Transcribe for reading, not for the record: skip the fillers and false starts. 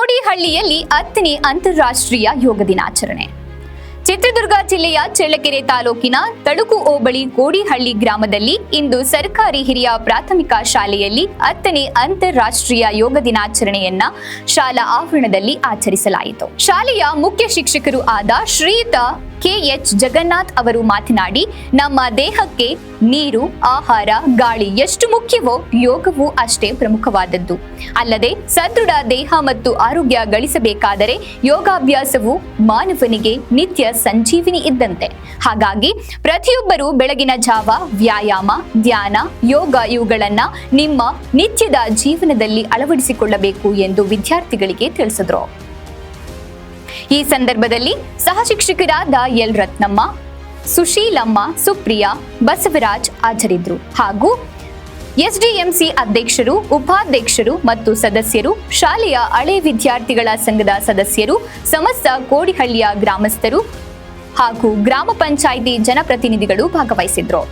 ಕೋಡಿಹಳ್ಳಿಯಲ್ಲಿ 10ನೇ ಅಂತಾರಾಷ್ಟ್ರೀಯ ಯೋಗ ದಿನಾಚರಣೆ. ಚಿತ್ರದುರ್ಗ ಜಿಲ್ಲೆಯ ಚಳ್ಳಕೆರೆ ತಾಲೂಕಿನ ತಳುಕು ಹೋಬಳಿ ಕೋಡಿಹಳ್ಳಿ ಗ್ರಾಮದಲ್ಲಿ ಇಂದು ಸರ್ಕಾರಿ ಹಿರಿಯ ಪ್ರಾಥಮಿಕ ಶಾಲೆಯಲ್ಲಿ 10ನೇ ಅಂತಾರಾಷ್ಟ್ರೀಯ ಯೋಗ ದಿನಾಚರಣೆಯನ್ನ ಶಾಲಾ ಆವರಣದಲ್ಲಿ ಆಚರಿಸಲಾಯಿತು. ಶಾಲೆಯ ಮುಖ್ಯ ಶಿಕ್ಷಕರು ಆದ ಶ್ರೀಯುತ KH ಜಗನ್ನಾಥ್ ಅವರು ಮಾತನಾಡಿ, ನಮ್ಮ ದೇಹಕ್ಕೆ ನೀರು, ಆಹಾರ, ಗಾಳಿ ಎಷ್ಟು ಮುಖ್ಯವೋ ಯೋಗವೂ ಅಷ್ಟೇ ಪ್ರಮುಖವಾದದ್ದು. ಅಲ್ಲದೆ ಸದೃಢ ದೇಹ ಮತ್ತು ಆರೋಗ್ಯ ಗಳಿಸಬೇಕಾದರೆ ಯೋಗಾಭ್ಯಾಸವು ಮಾನವನಿಗೆ ನಿತ್ಯ ಸಂಜೀವಿನಿ ಇದ್ದಂತೆ. ಹಾಗಾಗಿ ಪ್ರತಿಯೊಬ್ಬರು ಬೆಳಗಿನ ಜಾವ ವ್ಯಾಯಾಮ, ಧ್ಯಾನ, ಯೋಗ ಇವುಗಳನ್ನ ನಿಮ್ಮ ನಿತ್ಯದ ಜೀವನದಲ್ಲಿ ಅಳವಡಿಸಿಕೊಳ್ಳಬೇಕು ಎಂದು ವಿದ್ಯಾರ್ಥಿಗಳಿಗೆ ತಿಳಿಸಿದರು. ಈ ಸಂದರ್ಭದಲ್ಲಿ ಸಹ ಶಿಕ್ಷಕರಾದ ಎಲ್ ರತ್ನಮ್ಮ, ಸುಶೀಲಮ್ಮ, ಸುಪ್ರಿಯಾ, ಬಸವರಾಜ್ ಹಾಜರಿದ್ದರು. ಹಾಗೂ SDMC ಅಧ್ಯಕ್ಷರು, ಉಪಾಧ್ಯಕ್ಷರು ಮತ್ತು ಸದಸ್ಯರು, ಶಾಲೆಯ ಹಳೆ ವಿದ್ಯಾರ್ಥಿಗಳ ಸಂಘದ ಸದಸ್ಯರು, ಸಮಸ್ತ ಕೋಡಿಹಳ್ಳಿಯ ಗ್ರಾಮಸ್ಥರು ಹಾಗೂ ಗ್ರಾಮ ಪಂಚಾಯಿತಿ ಜನಪ್ರತಿನಿಧಿಗಳು ಭಾಗವಹಿಸಿದ್ರು.